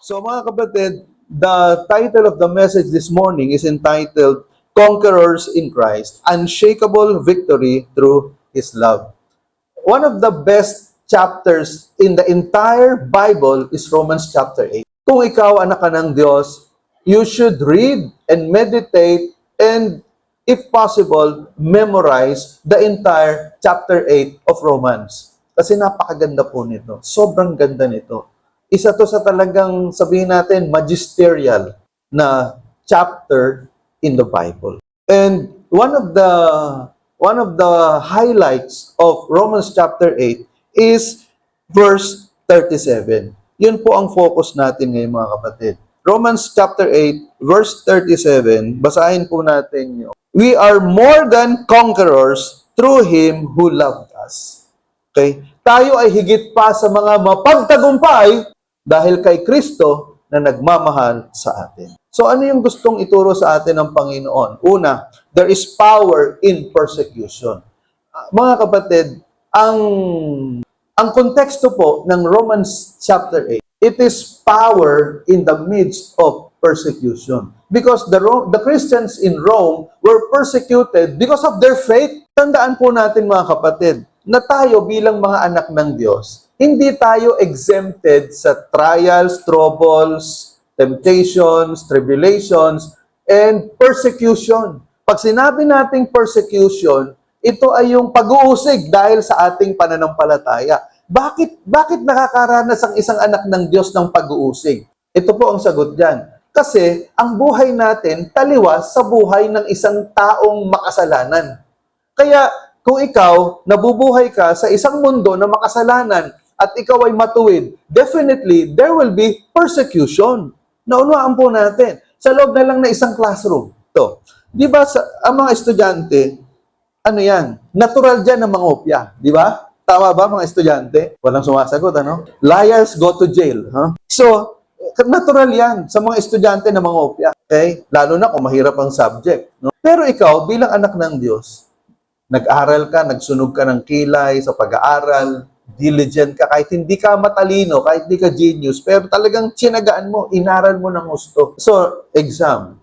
So mga kapatid, the title of the message this morning is entitled Conquerors in Christ, Unshakable Victory Through His Love. One of the best chapters in the entire Bible is Romans chapter 8. Kung ikaw anak ka ng Diyos, you should read and meditate and, if possible, memorize the entire chapter 8 of Romans. Kasi napakaganda po nito. Sobrang ganda nito. Isa to sa talagang, sabihin natin, magisterial na chapter in the Bible. And one of the highlights of Romans chapter 8 is verse 37. Yun po ang focus natin ngayon mga kapatid. Romans chapter 8, verse 37, basahin po natin yun. We are more than conquerors through Him who loved us. Okay? Tayo ay higit pa sa mga mapagtagumpay dahil kay Kristo na nagmamahal sa atin. So ano yung gustong ituro sa atin ng Panginoon? Una, there is power in persecution. Mga kapatid, ang konteksto po ng Romans chapter 8, it is power in the midst of persecution. Because the Christians in Rome were persecuted because of their faith. Tandaan po natin mga kapatid, na tayo bilang mga anak ng Diyos, hindi tayo exempted sa trials, troubles, temptations, tribulations, and persecution. Pag sinabi nating persecution, ito ay yung pag-uusig dahil sa ating pananampalataya. Bakit nakakaranas ang isang anak ng Diyos ng pag-uusig? Ito po ang sagot dyan. Kasi ang buhay natin taliwas sa buhay ng isang taong makasalanan. Kaya kung ikaw nabubuhay ka sa isang mundo na makasalanan at ikaw ay matuwid, definitely there will be persecution. Naunawaan po natin. Sa loob na lang na isang classroom. To. Di ba ang mga estudyante, ano yan? Natural dyan ang mangopya. Di ba? Tama ba mga estudyante? Walang sumasagot, ano? Liars go to jail. Huh? So, natural yan sa mga estudyante na mangopya. Okay? Lalo na kung mahirap ang subject. No? Pero ikaw, bilang anak ng Diyos, nag-aral ka, nagsunog ka ng kilay sa pag-aaral, diligent ka, kahit hindi ka matalino, kahit hindi ka genius, pero talagang tsinagaan mo, inaral mo ng gusto. So, exam.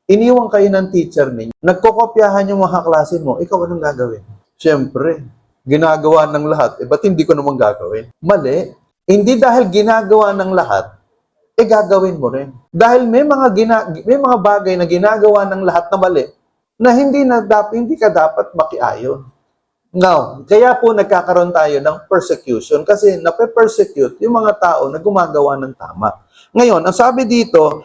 Iniwan kayo ng teacher ninyo. Nagkokopyahan yung mga klase mo, ikaw anong gagawin? Siyempre, ginagawa ng lahat, ba't hindi ko naman gagawin? Mali. Hindi dahil ginagawa ng lahat, gagawin mo rin. Dahil may mga bagay na ginagawa ng lahat na mali, na hindi ka dapat makiayon. Now, kaya po nagkakaroon tayo ng persecution kasi nape-persecute yung mga tao na gumagawa ng tama. Ngayon, ang sabi dito,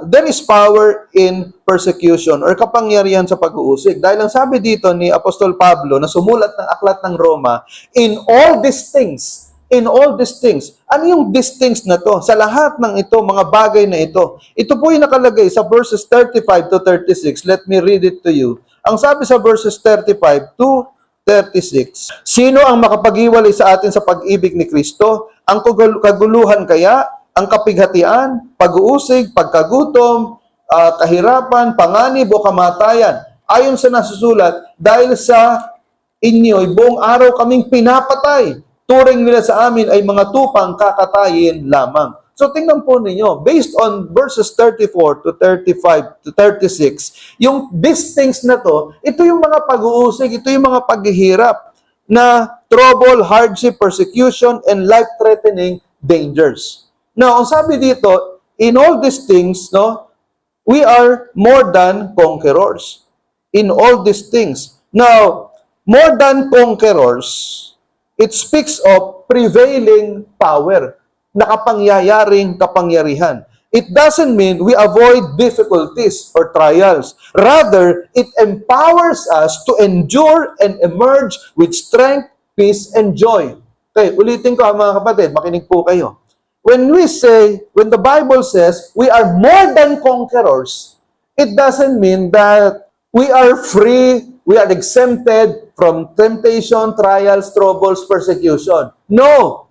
there is power in persecution or kapangyarihan sa pag-uusig. Dahil ang sabi dito ni Apostol Pablo na sumulat ng aklat ng Roma, in all these things, ano yung these things na to? Sa lahat ng ito, mga bagay na ito. Ito po yung nakalagay sa verses 35 to 36. Let me read it to you. Ang sabi sa verses 35 to 36, sino ang makapag-iwalay sa atin sa pag-ibig ni Kristo? Ang kaguluhan kaya? Ang kapighatian? Pag-uusig? Pagkagutom? Kahirapan? Panganib o kamatayan? Ayon sa nasusulat, dahil sa inyo'y buong araw kaming pinapatay. Turing nila sa amin ay mga tupang kakatayin lamang. So tingnan po ninyo, based on verses 34 to 35 to 36, yung these things na to, ito yung mga pag-uusig, ito yung mga paghihirap na trouble, hardship, persecution, and life-threatening dangers. Now, ang sabi dito, in all these things, no, we are more than conquerors. In all these things. Now, more than conquerors, it speaks of prevailing power, nakapangyayaring kapangyarihan. It doesn't mean we avoid difficulties or trials. Rather, it empowers us to endure and emerge with strength, peace, and joy. Okay, ulitin ko mga kapatid, makinig po kayo. When the Bible says we are more than conquerors, it doesn't mean that we are free, we are exempted from temptation, trials, troubles, persecution. No!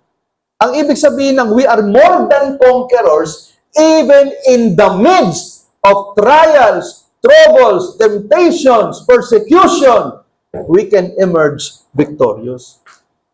Ang ibig sabihin ng we are more than conquerors even in the midst of trials, troubles, temptations, persecution, we can emerge victorious.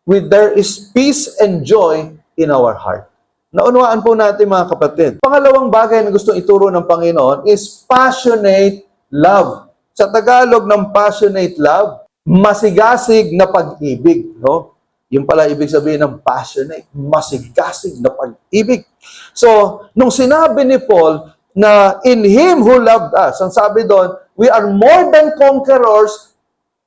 There is peace and joy in our heart. Naunawaan po natin mga kapatid. Pangalawang bagay na gustong ituro ng Panginoon is passionate love. Sa Tagalog ng passionate love, masigasig na pag-ibig. No? Yung pala ibig sabihin ng passionate, masigasig na pag-ibig. So, nung sinabi ni Paul na in Him who loved us, ang sabi doon, we are more than conquerors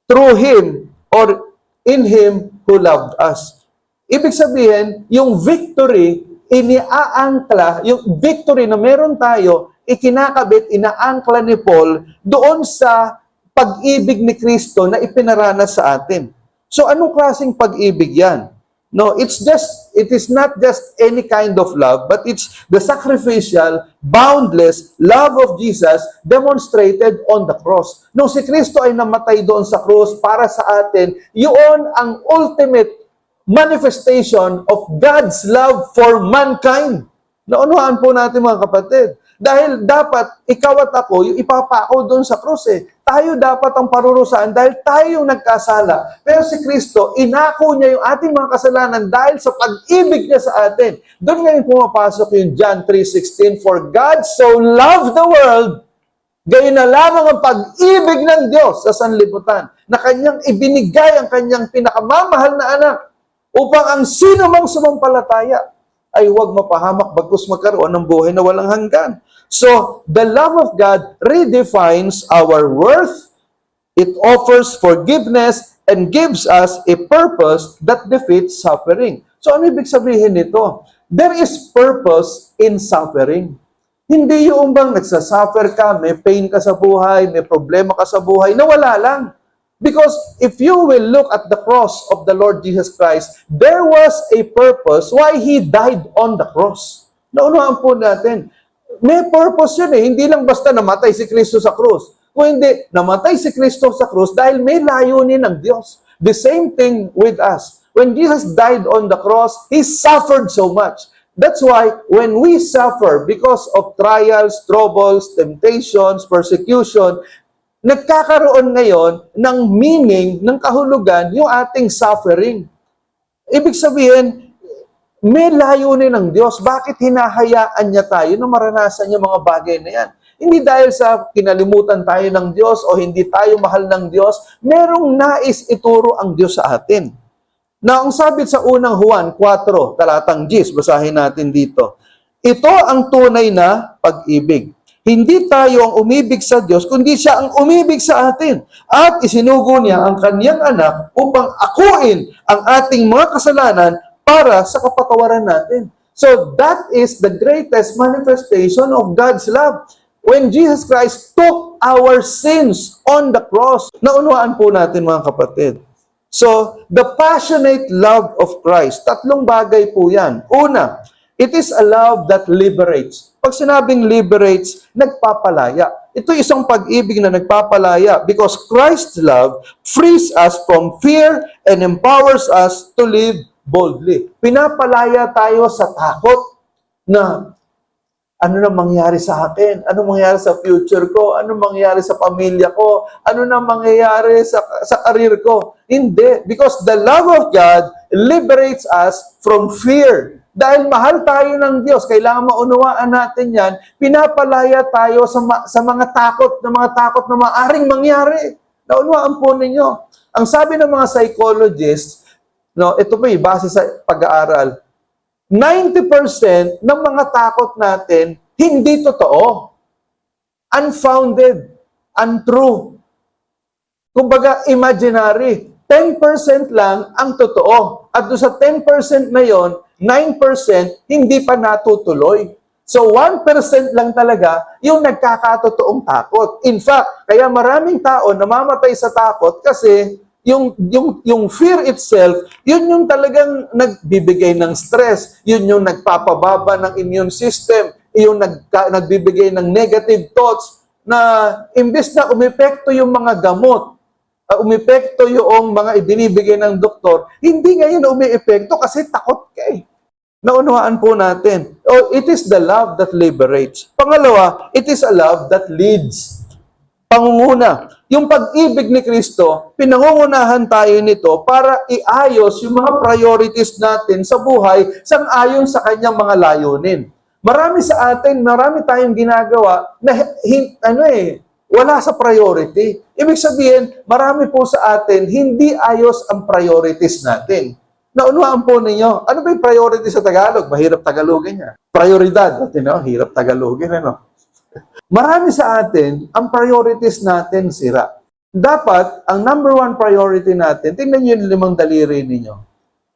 through Him or in Him who loved us. Ibig sabihin, yung victory, iniaangkla, yung victory na meron tayo, ikinakabit, inaangkla ni Paul doon sa pag-ibig ni Kristo na ipinaranas sa atin. So, anong klaseng pag-ibig yan? No, it is not just any kind of love, but it's the sacrificial, boundless love of Jesus demonstrated on the cross. Nung si Kristo ay namatay doon sa cross para sa atin, yun ang ultimate manifestation of God's love for mankind. Naunahan po natin mga kapatid. Dahil dapat ikaw at ako, yung ipapako doon sa krus eh. Tayo dapat ang parurusahan dahil tayo yung nagkasala. Pero si Kristo, inako niya yung ating mga kasalanan dahil sa pag-ibig niya sa atin. Doon ngayon pumapasok yung John 3:16, For God so loved the world, gayon na lamang ang pag-ibig ng Diyos sa sanlibutan, na kanyang ibinigay ang kanyang pinakamamahal na anak, upang ang sino mang sumampalataya ay huwag mapahamak bagkus magkaroon ng buhay na walang hanggan. So, the love of God redefines our worth. It offers forgiveness and gives us a purpose that defeats suffering. So, ano ibig sabihin nito? There is purpose in suffering. Hindi yung bang nagsasuffer ka, may pain ka sa buhay, may problema ka sa buhay, na wala lang. Because if you will look at the cross of the Lord Jesus Christ, there was a purpose why He died on the cross. Naunahan po natin. May purpose yun eh. Hindi lang basta namatay si Kristo sa krus. Kung hindi, namatay si Kristo sa krus dahil may layunin ng Diyos. The same thing with us. When Jesus died on the cross, He suffered so much. That's why when we suffer because of trials, troubles, temptations, persecution, nagkakaroon ngayon ng meaning, ng kahulugan, yung ating suffering. Ibig sabihin, may layunin ng Diyos. Bakit hinahayaan niya tayo na maranasan yung mga bagay na yan? Hindi dahil sa kinalimutan tayo ng Diyos o hindi tayo mahal ng Diyos, merong nais ituro ang Diyos sa atin. Na ang sabi sa unang Juan 4, talatang 10, basahin natin dito. Ito ang tunay na pag-ibig. Hindi tayo ang umibig sa Diyos, kundi siya ang umibig sa atin. At isinugo niya ang kanyang anak upang akuin ang ating mga kasalanan para sa kapatawaran natin. So that is the greatest manifestation of God's love. When Jesus Christ took our sins on the cross. Naunawaan po natin mga kapatid. So, the passionate love of Christ, tatlong bagay po yan. Una, it is a love that liberates. Pag sinabing liberates, nagpapalaya. Ito isang pag-ibig na nagpapalaya because Christ's love frees us from fear and empowers us to live boldly. Pinapalaya tayo sa takot na ano na mangyari sa akin? Ano mangyari sa future ko? Ano mangyari sa pamilya ko? Ano na mangyayari sa career ko? Hindi. Because the love of God liberates us from fear. Dahil mahal tayo ng Diyos, kailangan maunawaan natin yan, pinapalaya tayo sa mga takot na maaring mangyari. Naunawaan po ninyo. Ang sabi ng mga psychologists, no, ito pa base sa pag-aaral, 90% ng mga takot natin hindi totoo. Unfounded, untrue. Kumbaga, imaginary. 10% lang ang totoo. At doon sa 10% na yon, 9% hindi pa natutuloy. So 1% lang talaga yung nagkakatotoong takot. In fact, kaya maraming tao namamatay sa takot kasi yung fear itself, yun yung talagang nagbibigay ng stress, yun yung nagpapababa ng immune system, yung nagbibigay ng negative thoughts na imbes na umepekto yung mga gamot, umepekto yung mga ibinibigay ng doktor, hindi ngayon umiepekto kasi takot ka eh. Naunawaan po natin. Oh, it is the love that liberates. Pangalawa, it is a love that leads. Pangunguna, yung pag-ibig ni Kristo, pinangungunahan tayo nito para iayos yung mga priorities natin sa buhay sang-ayon sa kanyang mga layunin. Marami sa atin, marami tayong ginagawa na wala sa priority. Ibig sabihin, marami po sa atin, hindi ayos ang priorities natin. Naunawaan po ninyo, ano ba yung priority sa Tagalog? Mahirap Tagalogin niya. Prioridad, hirap Tagalogin, Marami sa atin, ang priorities natin sira. Dapat, ang number one priority natin, tingnan niyo yung 5 daliri ninyo.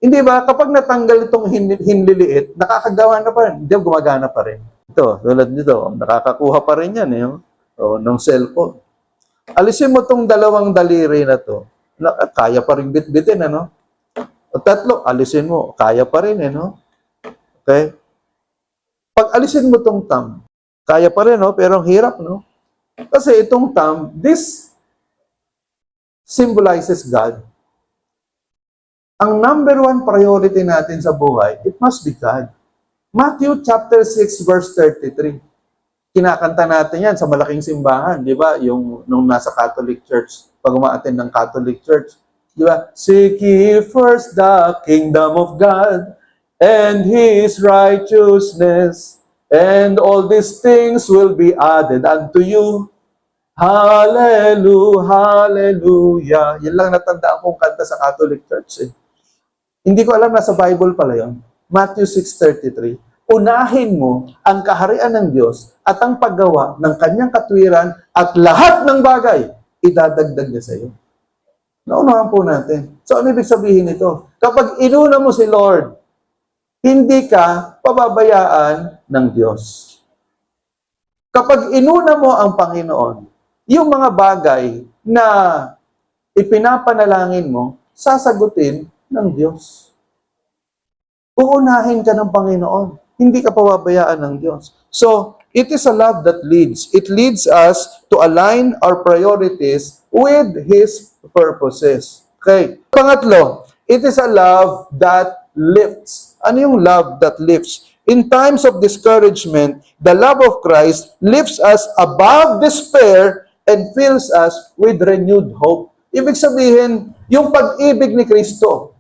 Hindi ba, kapag natanggal itong hinliliit, nakakagawa na pa rin. Hindi, gumagana pa rin. Ito, tulad nito, nakakakuha pa rin yan, ng cellphone. Alisin mo itong 2 daliri na to, kaya pa rin bitbitin, O 3, alisin mo, kaya pa rin, Okay? Pag alisin mo itong thumb, kaya pa rin, pero ang hirap, Kasi itong thumb, this symbolizes God. Ang number one priority natin sa buhay, it must be God. Matthew chapter 6, verse 33. Kinakanta natin yan sa malaking simbahan, di ba? Yung nung nasa Catholic Church, pag umaattend ng Catholic Church, di ba? Seek ye first the kingdom of God and His righteousness, and all these things will be added unto you. Hallelujah, hallelujah. Yan lang natandaan kong kanta sa Catholic Church. Hindi ko alam, nasa Bible pala yun. Matthew 6:33. Unahin mo ang kaharian ng Diyos at ang paggawa ng kanyang katwiran at lahat ng bagay, idadagdag niya sa iyo. Naunahan po natin. So, ano ibig sabihin nito? Kapag inuna mo si Lord, hindi ka pababayaan ng Diyos. Kapag inuna mo ang Panginoon, yung mga bagay na ipinapanalangin mo, sasagutin ng Diyos. Uunahin ka ng Panginoon. Hindi ka pababayaan ng Diyos. So, it is a love that leads. It leads us to align our priorities with His purposes. Okay. Pangatlo, it is a love that lifts. Ano yung love that lifts? In times of discouragement, the love of Christ lifts us above despair and fills us with renewed hope. Ibig sabihin, yung pag-ibig ni Kristo,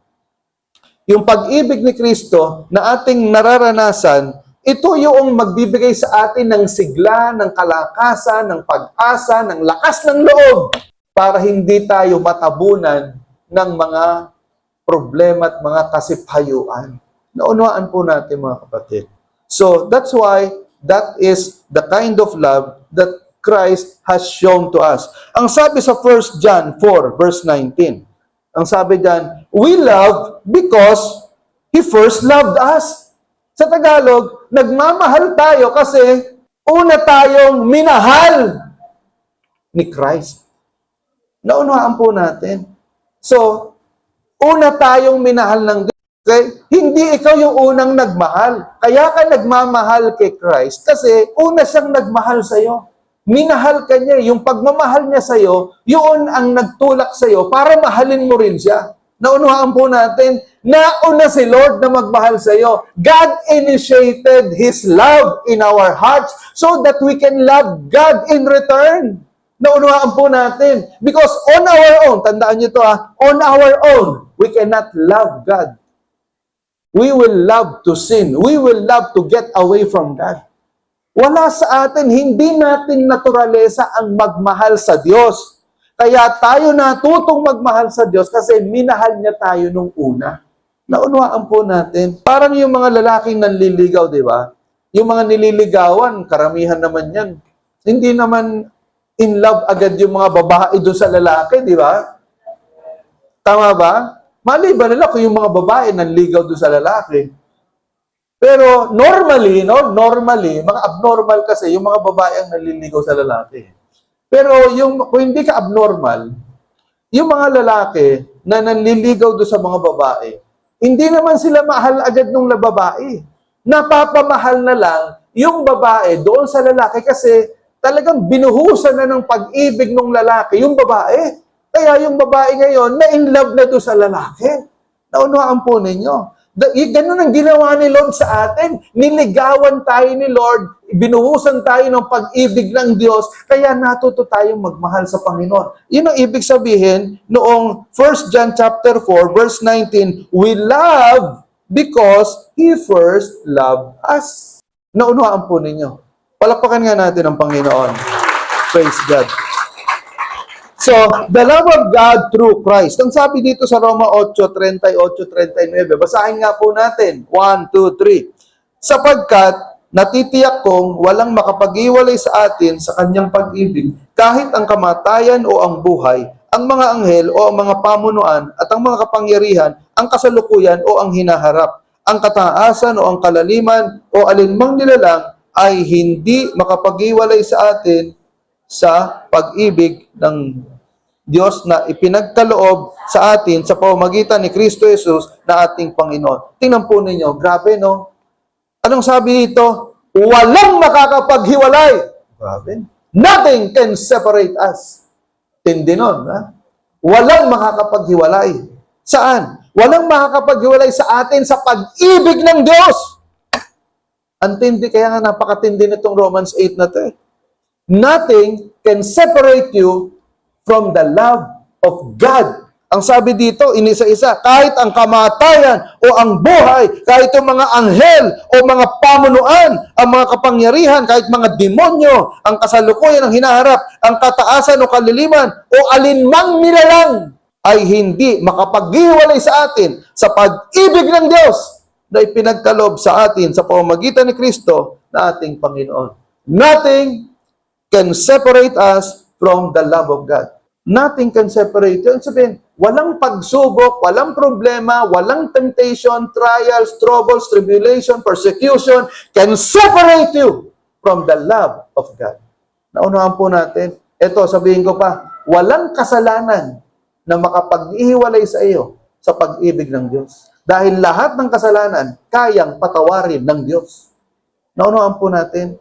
yung pag-ibig ni Kristo na ating nararanasan, ito yung magbibigay sa atin ng sigla, ng kalakasan, ng pag-asa, ng lakas ng loob para hindi tayo matabunan ng mga problema at mga kasipayuan. Naunawaan po natin, mga kapatid. So, that's why that is the kind of love that Christ has shown to us. Ang sabi sa 1 John 4, verse 19, ang sabi diyan, we love because He first loved us. Sa Tagalog, nagmamahal tayo kasi una tayong minahal ni Christ. Naunawaan po natin. So, una tayong minahal ng Diyos. Okay? Hindi ikaw yung unang nagmahal. Kaya ka nagmamahal kay Christ kasi una siyang nagmahal sa'yo. Minahal ka niya. Yung pagmamahal niya sa'yo, yun ang nagtulak sa'yo para mahalin mo rin siya. Naunawaan po natin, nauna si Lord na magmahal sa'yo. God initiated His love in our hearts so that we can love God in return. Naunawaan po natin. Because on our own, tandaan niyo to on our own, we cannot love God. We will love to sin. We will love to get away from God. Wala sa atin, hindi natin naturalesa ang magmahal sa Diyos. Kaya tayo natutong magmahal sa Diyos kasi minahal niya tayo nung una. Naunawaan po natin. Parang yung mga lalaking nanliligaw, di ba? Yung mga nililigawan, karamihan naman yan. Hindi naman in love agad yung mga babae doon sa lalaki, di ba? Tama ba? Maliban nila kung yung mga babae nanligaw doon sa lalaki. Pero normally, mga abnormal kasi yung mga babae ang nanliligaw sa lalaki. Pero kung hindi ka abnormal, yung mga lalaki na nanliligaw doon sa mga babae, hindi naman sila mahal agad nung babae. Napapamahal na lang yung babae doon sa lalaki kasi talagang binuhusan na ng pag-ibig ng lalaki yung babae. Kaya yung babae ngayon, na-in love na doon sa lalaki. Naunawaan po ninyo. Ganun ang ginawa ni Lord sa atin. Niligawan tayo ni Lord binuhusan tayo ng pag-ibig ng Diyos, kaya natuto tayong magmahal sa Panginoon. Yun ang ibig sabihin noong 1 John chapter 4, verse 19, we love because He first loved us. Naunawaan po ninyo. Palakpakan nga natin ang Panginoon. Praise God. So, the love of God through Christ. Ang sabi dito sa Roma 8:38-39, basahin nga po natin. 1, 2, 3. Sapagkat natitiyak kong walang makapag-iwalay sa atin sa kanyang pag-ibig, kahit ang kamatayan o ang buhay, ang mga anghel o ang mga pamunuan at ang mga kapangyarihan, ang kasalukuyan o ang hinaharap, ang kataasan o ang kalaliman o alinmang nilalang ay hindi makapag-iwalay sa atin sa pag-ibig ng Diyos na ipinagkaloob sa atin sa pamamagitan ni Kristo Jesus na ating Panginoon. Tingnan po ninyo, grabe no? Anong sabi dito? Walang makakapaghiwalay. Grabe. Nothing can separate us. Tindi nun, ha? Walang makakapaghiwalay. Saan? Walang makakapaghiwalay sa atin sa pag-ibig ng Diyos. Ang tindi, kaya nga napakatindi nitong Romans 8 na to eh. Nothing can separate you from the love of God. Ang sabi dito, inisa-isa, kahit ang kamatayan o ang buhay, kahit ang mga anghel o mga pamunuan, ang mga kapangyarihan, kahit mga demonyo, ang kasalukuyan ang hinaharap, ang kataasan o kaliliman, o alinmang nilalang, ay hindi makapag-iwalay sa atin sa pag-ibig ng Diyos na ipinagkaloob sa atin sa pamamagitan ni Kristo na ating Panginoon. Nothing can separate us from the love of God. Nothing can separate you. Sabihin, walang pagsubok, walang problema, walang temptation, trials, troubles, tribulation, persecution can separate you from the love of God. Naunahan po natin. Ito, sabihin ko pa, walang kasalanan na makapag-ihiwalay sa iyo sa pag-ibig ng Diyos. Dahil lahat ng kasalanan, kayang patawarin ng Diyos. Naunahan po natin.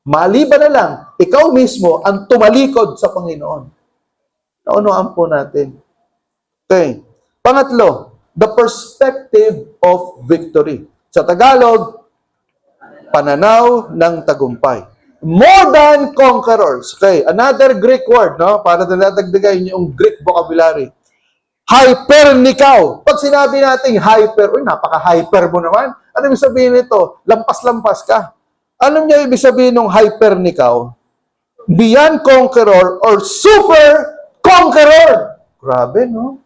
Maliban na lang, ikaw mismo ang tumalikod sa Panginoon. Naunahan po natin. Okay. Pangatlo, the perspective of victory. Sa Tagalog, pananaw ng tagumpay. More than conquerors. Okay, another Greek word, no? Para dinadagdagan yung Greek vocabulary. Hypernikaw. Pag sinabi natin hyper, uy, napaka-hyper mo naman. Ano ibig sabihin nito? Lampas-lampas ka. Ano niya ibig sabihin ng hypernikaw? Beyond conqueror or super conqueror. Grabe, no?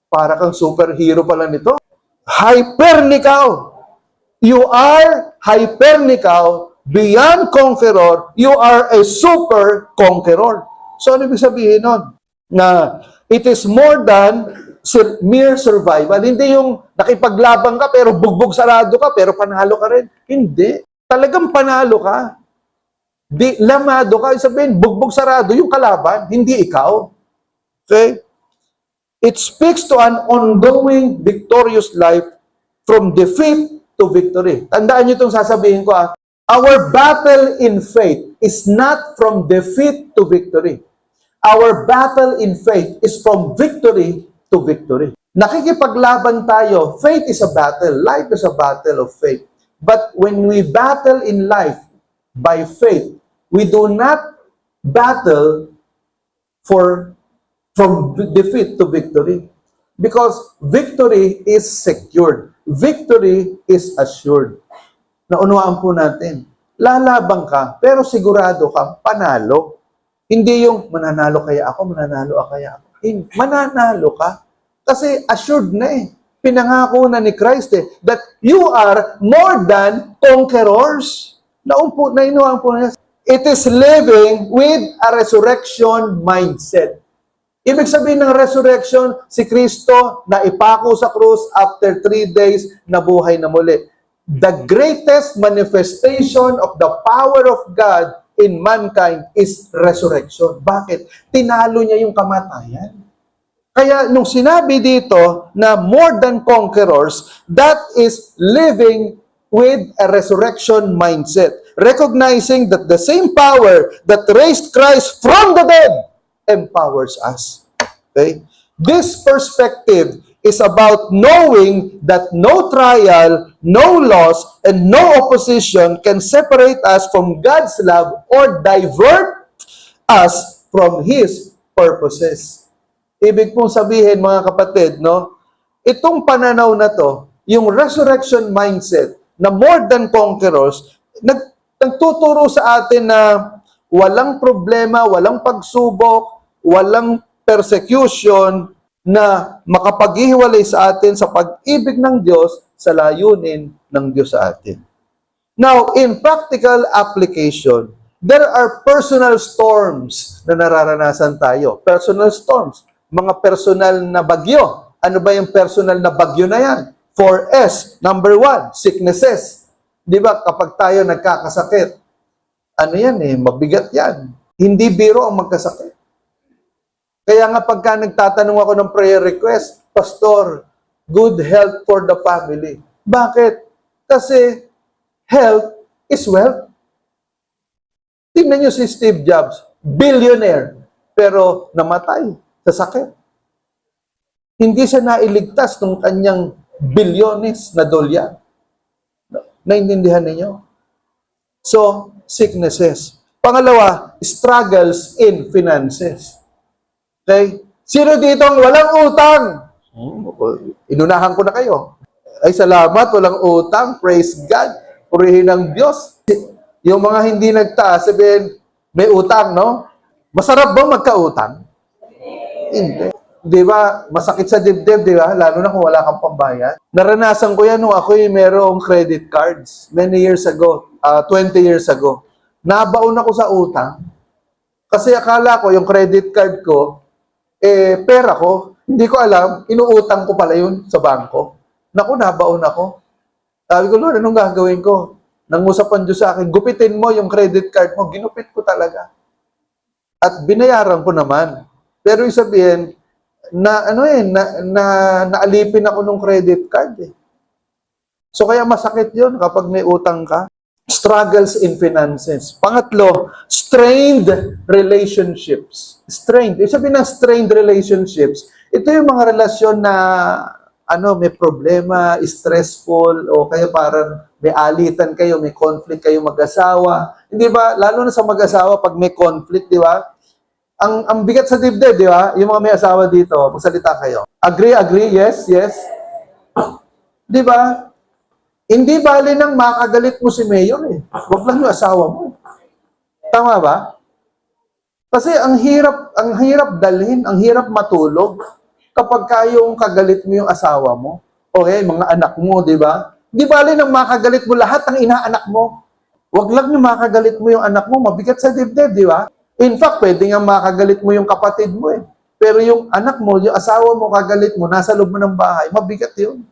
Para kang superhero pala nito. Hypernikaw. You are hypernikaw, beyond conqueror, you are a super conqueror. So, ano ibig sabihin nun? Na it is more than mere survival. Hindi yung nakipaglaban ka pero bugbog sarado ka pero panalo ka rin. Hindi. Talagang panalo ka. Di, lamado ka. Sabihin, bugbog sarado yung kalaban, hindi ikaw. Okay? It speaks to an ongoing victorious life from defeat to victory. Tandaan nyo itong sasabihin ko. Our battle in faith is not from defeat to victory. Our battle in faith is from victory to victory. Nakikipaglaban tayo. Faith is a battle. Life is a battle of faith. But when we battle in life by faith, we do not battle from defeat to victory. Because victory is secured. Victory is assured. Naunawaan po natin. Lalabang ka, pero sigurado ka, panalo. Hindi yung mananalo kaya ako, mananalo ka. Kasi assured na eh. Pinangako na ni Christ that you are more than conquerors. Nainuhan po niya. It is living with a resurrection mindset. Ibig sabihin ng resurrection, si Kristo na ipako sa krus after 3 days nabuhay na muli. The greatest manifestation of the power of God in mankind is resurrection. Bakit? Tinalo niya yung kamatayan. Kaya nung sinabi dito na more than conquerors, that is living with a resurrection mindset. Recognizing that the same power that raised Christ from the dead empowers us. Okay? This perspective is about knowing that no trial, no loss, and no opposition can separate us from God's love or divert us from His purposes. Ibig pong sabihin, mga kapatid, no, itong pananaw na to, yung resurrection mindset na more than conquerors, nagtuturo sa atin na walang problema, walang pagsubok, walang persecution na makapaghihiwalay sa atin sa pag-ibig ng Diyos sa layunin ng Diyos sa atin. Now, in practical application, there are personal storms na nararanasan tayo. Personal storms, mga personal na bagyo. Ano ba yung personal na bagyo na yan? 4S, number 1, sicknesses. Di ba, kapag tayo nagkakasakit, ano yan mabigat yan. Hindi biro ang magkasakit. Kaya nga pagka nagtatanong ako ng prayer request, Pastor, good health for the family. Bakit? Kasi health is wealth. Tingnan nyo si Steve Jobs, billionaire, pero namatay sa sakit. Hindi siya nailigtas ng kanyang bilyones na dolyar. Naintindihan ninyo? So, sicknesses. Pangalawa, struggles in finances. Okay? Sino dito ang walang utang? Inunahan ko na kayo. Ay, salamat, walang utang. Praise God. Purihin ng Diyos. Yung mga hindi nagtaas, sabihin, may utang, no? Masarap ba magkautang? Hindi. Di ba? Masakit sa dibdib, di ba? Lalo na kung wala kang pambayad. Naranasan ko yan nung ako'y merong credit cards many years ago, 20 years ago. Nabaon ako sa utang. Kasi akala ko, yung credit card ko, pera ko, hindi ko alam, inuutang ko pala yun sa bangko. Naku, nabaon ako. Sabi ko, Lord, anong gagawin ko? Nangusapan Diyos sa akin, gupitin mo yung credit card mo. Ginupit ko talaga. At binayaran ko naman. Pero yung sabihin, naalipin ako ng credit card So kaya masakit yun kapag may utang ka. Struggles in finances. Pangatlo, strained relationships. Strained. Ibig sabihin ng strained relationships, ito yung mga relasyon na may problema, stressful, o kaya parang may alitan kayo, may conflict kayo mag-asawa. Hindi ba? Lalo na sa mag-asawa, pag may conflict, di ba? Ang bigat sa dibdib, di ba? Yung mga may asawa dito, magsalita kayo. Agree, yes. Di ba? Hindi bali nang makagalit mo si Mayor Huwag lang yung asawa mo. Tama ba? Kasi ang hirap dalhin, ang hirap matulog kapag kayong kagalit mo yung asawa mo. Okay, mga anak mo, di ba? Di bali nang makagalit mo lahat ng inaanak mo. Huwag lang yung makagalit mo yung anak mo, mabigat sa dibdib, di ba? In fact, pwede nga makagalit mo yung kapatid mo Pero yung anak mo, yung asawa mo, kagalit mo, nasa loob mo ng bahay, mabigat yun.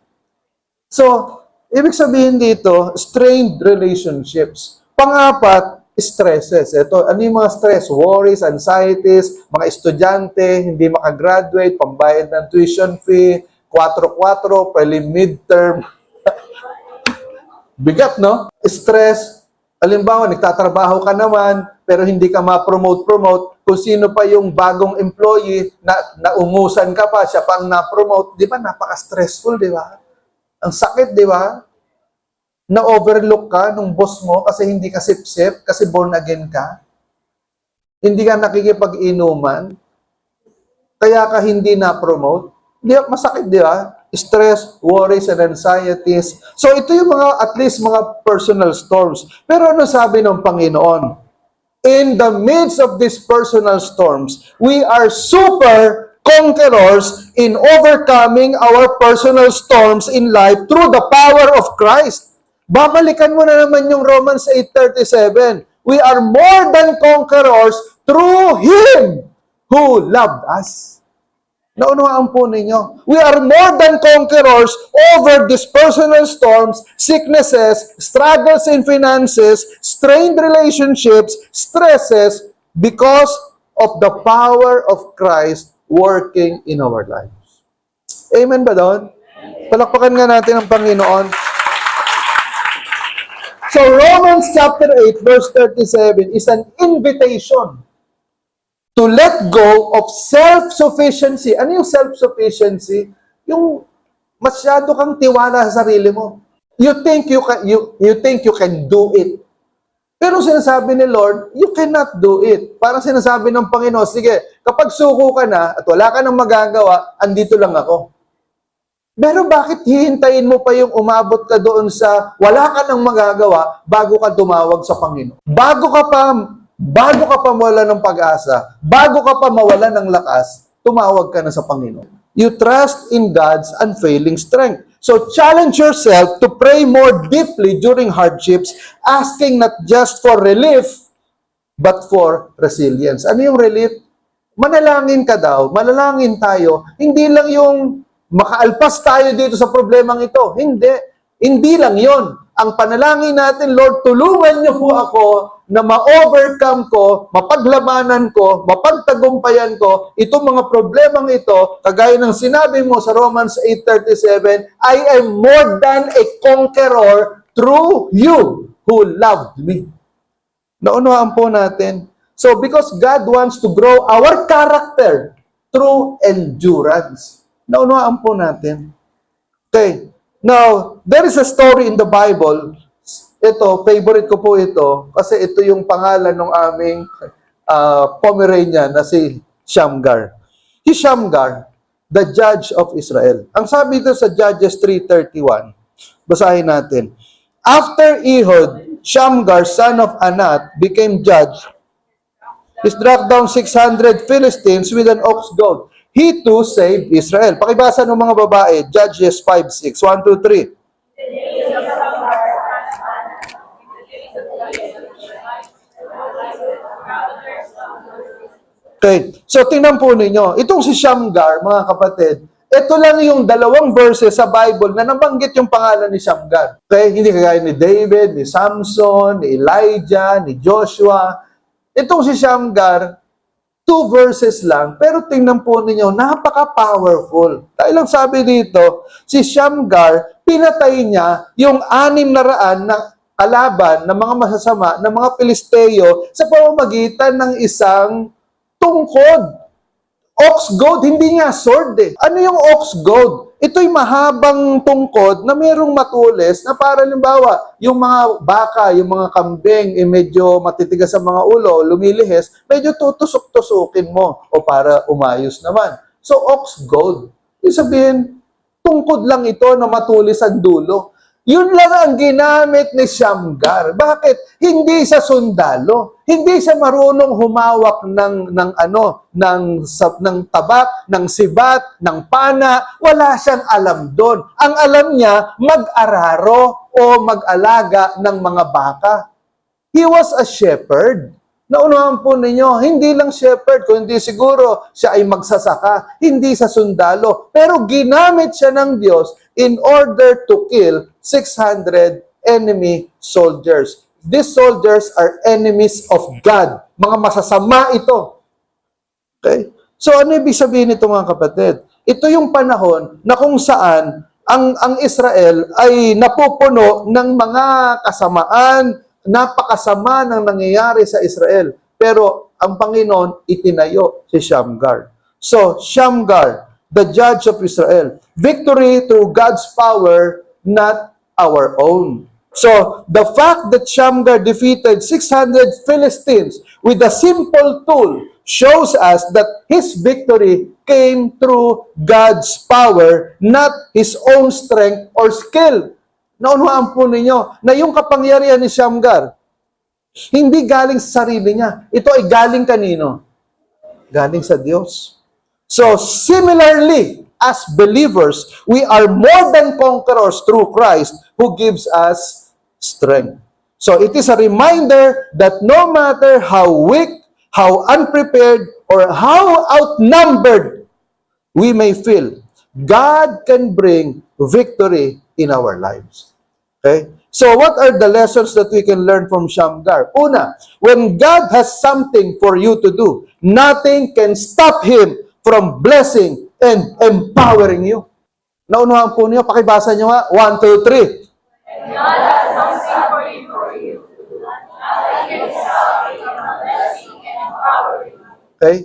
So, ibig sabihin dito, strained relationships. Pangapat, stresses. Ito, ano yung mga stress? Worries, anxieties, mga estudyante, hindi makagraduate, pambayad ng tuition fee, 4-4, prelim midterm. Bigat, no? Stress. Halimbawa, nagtatrabaho ka naman, pero hindi ka ma-promote. Kung sino pa yung bagong employee, naungusan ka pa, siya pang na-promote. Di ba? Napaka-stressful, di ba? Ang sakit, di ba? Na-overlook ka nung boss mo kasi hindi ka sip-sip, kasi born again ka. Hindi ka nakikipag-inuman. Kaya ka hindi na-promote. Masakit, di ba? Stress, worries, and anxieties. So, ito yung at least mga personal storms. Pero ano sabi ng Panginoon? In the midst of these personal storms, we are super conquerors in overcoming our personal storms in life through the power of Christ. Babalikan mo na naman yung Romans 8:37. We are more than conquerors through Him who loved us. Naunawaan po ninyo. We are more than conquerors over these personal storms, sicknesses, struggles in finances, strained relationships, stresses, because of the power of Christ working in our lives. Amen ba doon? Palakpakan nga natin ang Panginoon. So Romans chapter 8 verse 37 is an invitation to let go of self-sufficiency. Ano yung self-sufficiency? Yung masyado kang tiwala sa sarili mo. You think you can do it. Pero sinasabi ni Lord, you cannot do it. Parang sinasabi ng Panginoon, sige, kapag suko ka na at wala ka nang magagawa, andito lang ako. Pero bakit hihintayin mo pa yung umabot ka doon sa wala ka nang magagawa bago ka tumawag sa Panginoon? Bago ka pa mawala ng pag-asa, bago ka pa mawala ng lakas, tumawag ka na sa Panginoon. You trust in God's unfailing strength. So challenge yourself to pray more deeply during hardships, asking not just for relief, but for resilience. Ano yung relief? Manalangin ka daw, manalangin tayo, hindi lang yung makaalpas tayo dito sa problemang ito. Hindi lang yon. Ang panalangin natin, Lord, tulungan niyo po ako na ma-overcome ko, mapaglabanan ko, mapagtagumpayan ko, itong mga problemang ito, kagaya ng sinabi mo sa Romans 8:37, I am more than a conqueror through you who loved me. Naunawaan po natin. So, because God wants to grow our character through endurance. Naunawaan po natin. Okay. Now, there is a story in the Bible. Ito, favorite ko po ito kasi ito yung pangalan ng aming Pomeranian na si Shamgar. Si Shamgar, the judge of Israel. Ang sabi ito sa Judges 3:31, basahin natin. After Ehud, Shamgar, son of Anat, became judge. He struck down 600 Philistines with an ox goad. He too saved Israel. Pakibasa ng mga babae, Judges 5:6. 1, 2, 3. Okay. So, tingnan po ninyo. Itong si Shamgar, mga kapatid, ito lang yung dalawang verses sa Bible na nabanggit yung pangalan ni Shamgar. Okay? Hindi kagaya ni David, ni Samson, ni Elijah, ni Joshua. Itong si Shamgar, 2 verses lang, pero tingnan po ninyo, napaka-powerful. Dahil lang sabi dito, si Shamgar, pinatay niya yung 600 na kalaban ng mga masasama, ng mga Pilisteo, sa pamamagitan ng isang tungkod. Ox goad, hindi nga sword eh. Ano yung ox goad? Ito'y mahabang tungkod na mayroong matulis na para limbawa, yung mga baka, yung mga kambing, medyo matitigas sa mga ulo, lumilihis, medyo tutusok-tusukin mo o para umayos naman. So, ox goad. Ibig sabihin, tungkod lang ito na matulis ang dulo. Yun lang ang ginamit ni Shamgar. Bakit? Hindi sa sundalo. Hindi siya marunong humawak ng tabak, ng sibat, ng pana. Wala siyang alam doon. Ang alam niya, mag-araro o mag-alaga ng mga baka. He was a shepherd. Naunahan po ninyo, hindi lang shepherd, kundi siguro siya ay magsasaka, hindi sa sundalo. Pero ginamit siya ng Diyos in order to kill 600 enemy soldiers. These soldiers are enemies of God. Mga masasama ito. Okay? So ano ibig sabihin nito mga kapatid? Ito yung panahon na kung saan ang Israel ay napupuno ng mga kasamaan, napakasama ng nangyayari sa Israel. Pero ang Panginoon itinayo si Shamgar. So, Shamgar, the judge of Israel. Victory through God's power, not our own. So, the fact that Shamgar defeated 600 Philistines with a simple tool shows us that his victory came through God's power, not his own strength or skill. Naunawaan po ninyo na yung kapangyarihan ni Shamgar, hindi galing sa sarili niya. Ito ay galing kanino? Galing sa Diyos. So, similarly, as believers, we are more than conquerors through Christ who gives us strength. So, it is a reminder that no matter how weak, how unprepared, or how outnumbered we may feel, God can bring victory in our lives. Okay? So, what are the lessons that we can learn from Shamgar? Una, when God has something for you to do, nothing can stop Him from blessing and empowering you. Naunahan po niyo, pakibasa niyo nga, 1, 2, 3. And God has something for you. Nothing can stop Him from blessing and empowering you. Okay?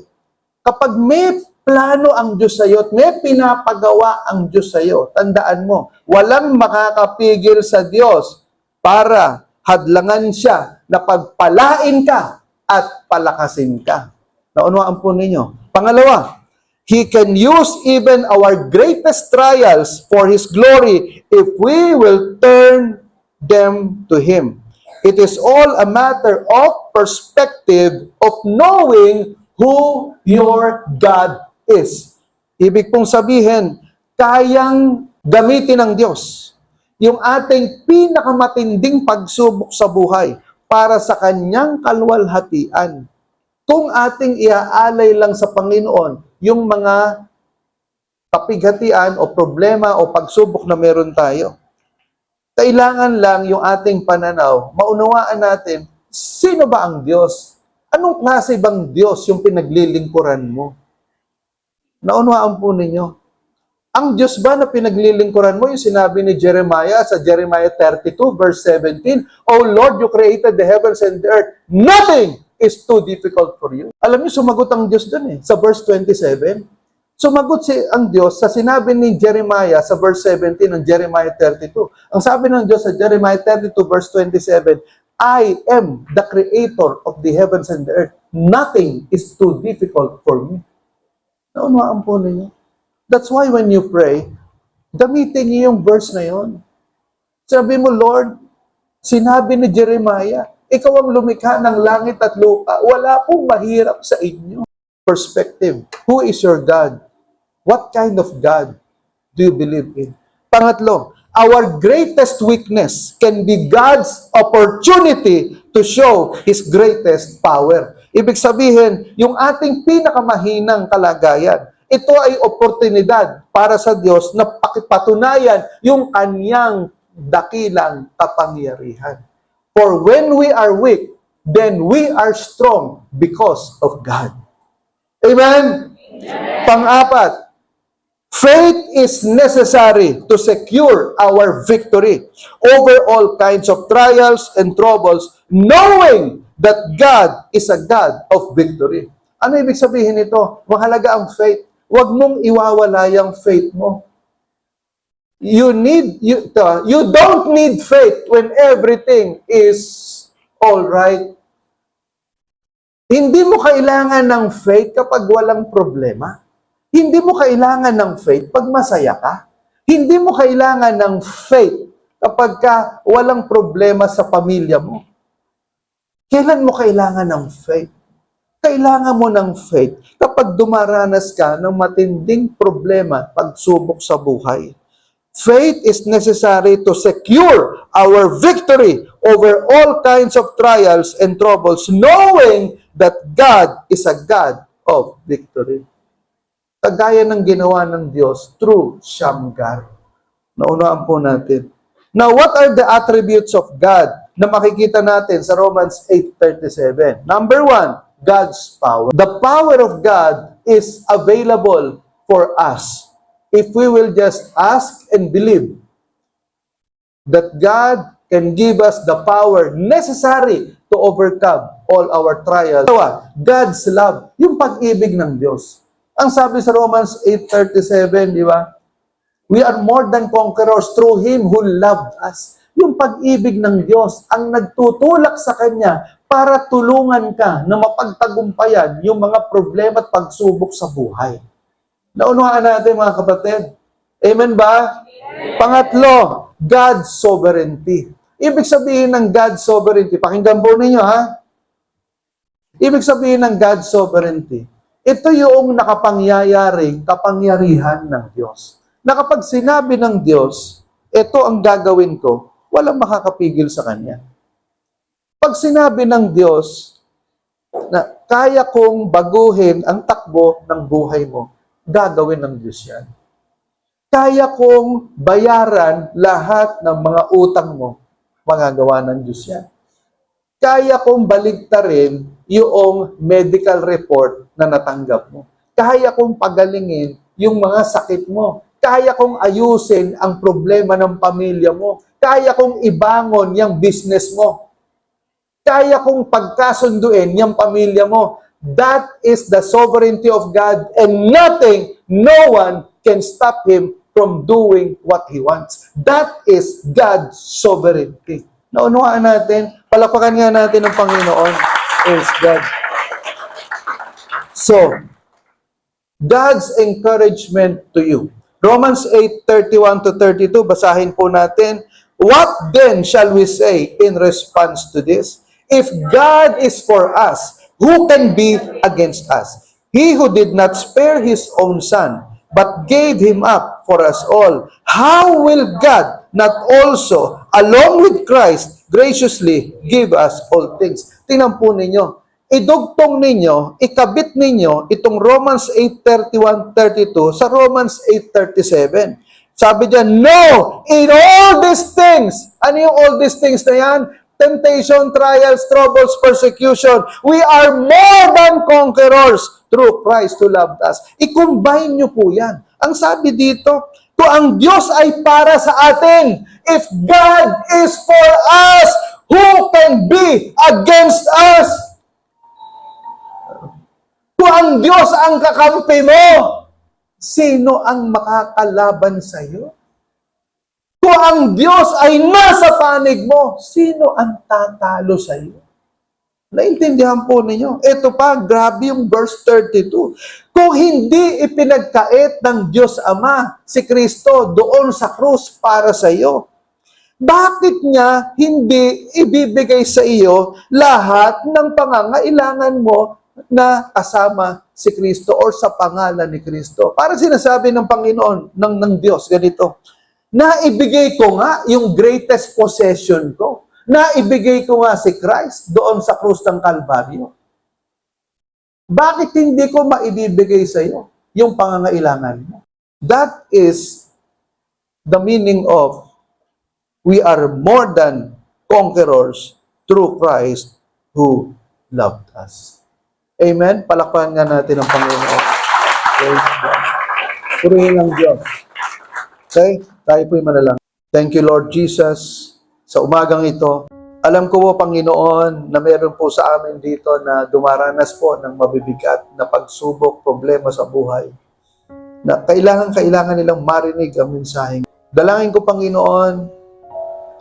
Kapag may plano ang Diyos sa iyo at may pinapagawa ang Diyos sa iyo. Tandaan mo, walang makakapigil sa Diyos para hadlangan siya na pagpalain ka at palakasin ka. Naunawaan po ninyo. Pangalawa, He can use even our greatest trials for His glory if we will turn them to Him. It is all a matter of perspective of knowing who your God is. Ibig pong sabihin, kayang gamitin ng Diyos yung ating pinakamatinding pagsubok sa buhay para sa Kanyang kaluwalhatian. Kung ating iaalay lang sa Panginoon yung mga kapighatian o problema o pagsubok na meron tayo, kailangan lang yung ating pananaw, maunawaan natin, sino ba ang Diyos? Anong klase bang Diyos yung pinaglilingkuran mo? Naunawaan po ninyo. Ang Diyos ba na pinaglilingkuran mo, yung sinabi ni Jeremiah sa Jeremiah 32 verse 17, O Lord, you created the heavens and the earth. Nothing is too difficult for you. Alam niyo, sumagot ang Diyos dun sa verse 27. Sumagot ang Diyos sa sinabi ni Jeremiah sa verse 17 ng Jeremiah 32. Ang sabi ng Diyos sa Jeremiah 32 verse 27, I am the creator of the heavens and the earth. Nothing is too difficult for me. Naunawaan po ninyo. That's why when you pray, gamitin niyo yung verse na yon. Sabi mo, Lord, sinabi ni Jeremiah, ikaw ang lumikha ng langit at lupa. Wala pong mahirap sa inyo. Perspective. Who is your God? What kind of God do you believe in? Pangatlo, our greatest weakness can be God's opportunity to show His greatest power. Ibig sabihin, yung ating pinakamahinang kalagayan, ito ay oportunidad para sa Diyos na pakipatunayan yung Kanyang dakilang kapangyarihan. For when we are weak, then we are strong because of God. Amen? Amen. Pang-apat, faith is necessary to secure our victory over all kinds of trials and troubles, knowing that God is a God of victory. Ano ibig sabihin nito? Mahalaga ang faith. Huwag mong iwawala yung faith mo. You don't need faith when everything is all right. Hindi mo kailangan ng faith kapag walang problema. Hindi mo kailangan ng faith pag masaya ka. Hindi mo kailangan ng faith kapag walang problema sa pamilya mo. Kailan mo kailangan ng faith? Kailangan mo ng faith kapag dumaranas ka ng matinding problema, pagsubok sa buhay. Faith is necessary to secure our victory over all kinds of trials and troubles, knowing that God is a God of victory. Kagaya ng ginawa ng Diyos through Shamgar. Naunawaan po natin. Now, what are the attributes of God na makikita natin sa Romans 8:37? Number 1, God's power. The power of God is available for us if we will just ask and believe that God can give us the power necessary to overcome all our trials. God's love, yung pag-ibig ng Diyos. Ang sabi sa Romans 8:37, di ba? We are more than conquerors through Him who loved us. Yung pag-ibig ng Diyos ang nagtutulak sa Kanya para tulungan ka na mapagtagumpayan yung mga problema at pagsubok sa buhay. Naunawaan natin mga kapatid. Amen ba? Amen. Pangatlo, God's sovereignty. Ibig sabihin ng God's sovereignty, pakinggan po ninyo ha. Ibig sabihin ng God's sovereignty, ito yung nakapangyayaring kapangyarihan ng Diyos. Na kapag sinabi ng Diyos, ito ang gagawin ko, walang makakapigil sa Kanya. Pag sinabi ng Diyos na kaya kong baguhin ang takbo ng buhay mo, gagawin ng Diyos yan. Kaya kong bayaran lahat ng mga utang mo, magagawa ng Diyos yan. Kaya kong baligtarin yung medical report na natanggap mo. Kaya kong pagalingin yung mga sakit mo. Kaya kong ayusin ang problema ng pamilya mo. Kaya kong ibangon yung business mo. Kaya kong pagkasunduin yung pamilya mo. That is the sovereignty of God, and nothing, no one can stop Him from doing what He wants. That is God's sovereignty. Naunawaan natin, palakpakan nga natin ang Panginoon. Praise God. So, God's encouragement to you. Romans 8:31 to 32, basahin po natin. What then shall we say in response to this? If God is for us, who can be against us? He who did not spare His own Son, but gave Him up for us all, how will God not also, along with Christ, graciously give us all things? Tingnan po ninyo, idugtong ninyo, ikabit ninyo itong Romans 8:31-32 sa Romans 8:37. Sabi diyan, no, in all these things, ano yung all these things na yan? Temptation, trials, troubles, persecution. We are more than conquerors through Christ who loved us. I-combine nyo po yan. Ang sabi dito, kung ang Diyos ay para sa atin, if God is for us, who can be against us? Kung ang Diyos ang kakampi mo, sino ang makakalaban sa iyo? Kung ang Diyos ay nasa panig mo, sino ang tatalo sa iyo? Naintindihan po ninyo? Ito pa, grabe yung verse 32. Kung hindi ipinagkait ng Diyos Ama si Kristo doon sa krus para sa iyo, bakit niya hindi ibibigay sa iyo lahat ng pangangailangan mo na kasama si Kristo or sa pangalan ni Kristo? Para sinasabi ng Panginoon, ng Diyos, ganito, naibigay ko nga yung greatest possession ko. Naibigay ko nga si Christ doon sa krus ng Kalbaryo. Bakit hindi ko maibibigay sa iyo yung pangangailangan mo? That is the meaning of we are more than conquerors through Christ who loved us. Amen? Palakpakan nga natin ang Panginoon. Praise God. Purihin ang Diyos. Okay? Tayo po'y manalangin. Thank you, Lord Jesus, sa umagang ito. Alam ko po, Panginoon, na meron po sa amin dito na dumaranas po ng mabibigat na pagsubok, problema sa buhay. Na kailangan nilang marinig ang mensahe. Dalangin ko, Panginoon,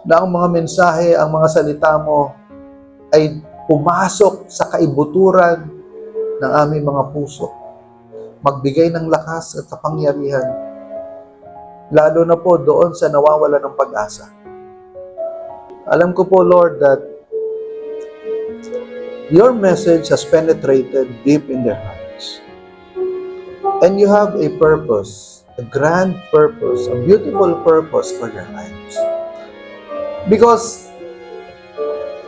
na ang mga mensahe, ang mga salita mo ay pumasok sa kaibuturan ng aming mga puso. Magbigay ng lakas at kapangyarihan. Lalo na po doon sa nawawala ng pag-asa. Alam ko po, Lord, that your message has penetrated deep in their hearts. And you have a purpose, a grand purpose, a beautiful purpose for their lives. Because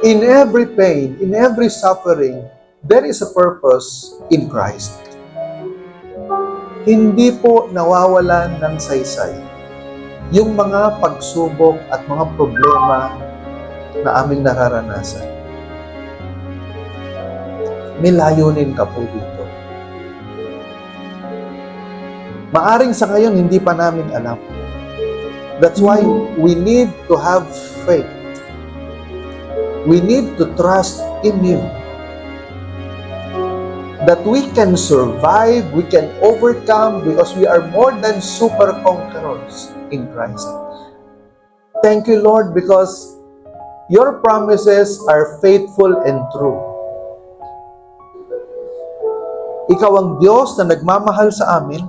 in every pain, in every suffering, there is a purpose in Christ. Hindi po nawawalan ng saysay yung mga pagsubok at mga problema na aming nararanasan. May layunin ka po dito. Maaring sa ngayon, hindi pa namin alam. That's why we need to have faith. We need to trust in you. That we can survive, we can overcome because we are more than super conquerors in Christ. Thank you, Lord, because your promises are faithful and true. Ikaw ang Diyos na nagmamahal sa amin.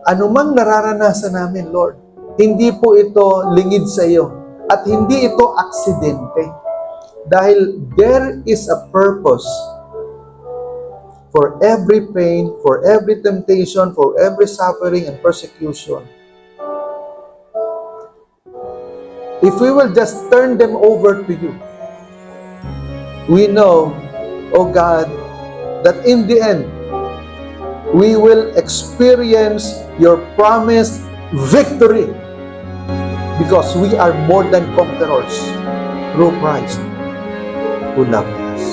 Anumang nararanasan namin, Lord, hindi po ito lingid sa iyo at hindi ito aksidente. Dahil there is a purpose for every pain, for every temptation, for every suffering and persecution. If we will just turn them over to you, we know, oh God, that in the end, we will experience your promised victory because we are more than conquerors through Christ who loved us.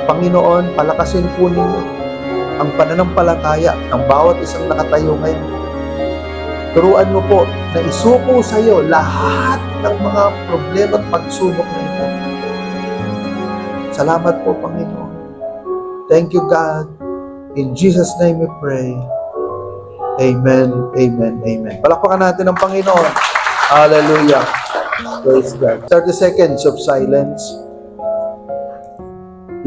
Panginoon, palakasin po ninyo ang pananampalataya ng bawat isang nakatayo ngayon. Turuan mo po na isuko sa iyo lahat ng mga problema at pagsubok na ito. Salamat po, Panginoon. Thank you, God. In Jesus' name we pray. Amen, amen, amen. Palakpakan natin ang Panginoon. Hallelujah. Praise God. 30 seconds of silence.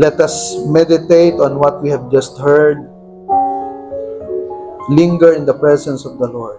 Let us meditate on what we have just heard. Linger in the presence of the Lord.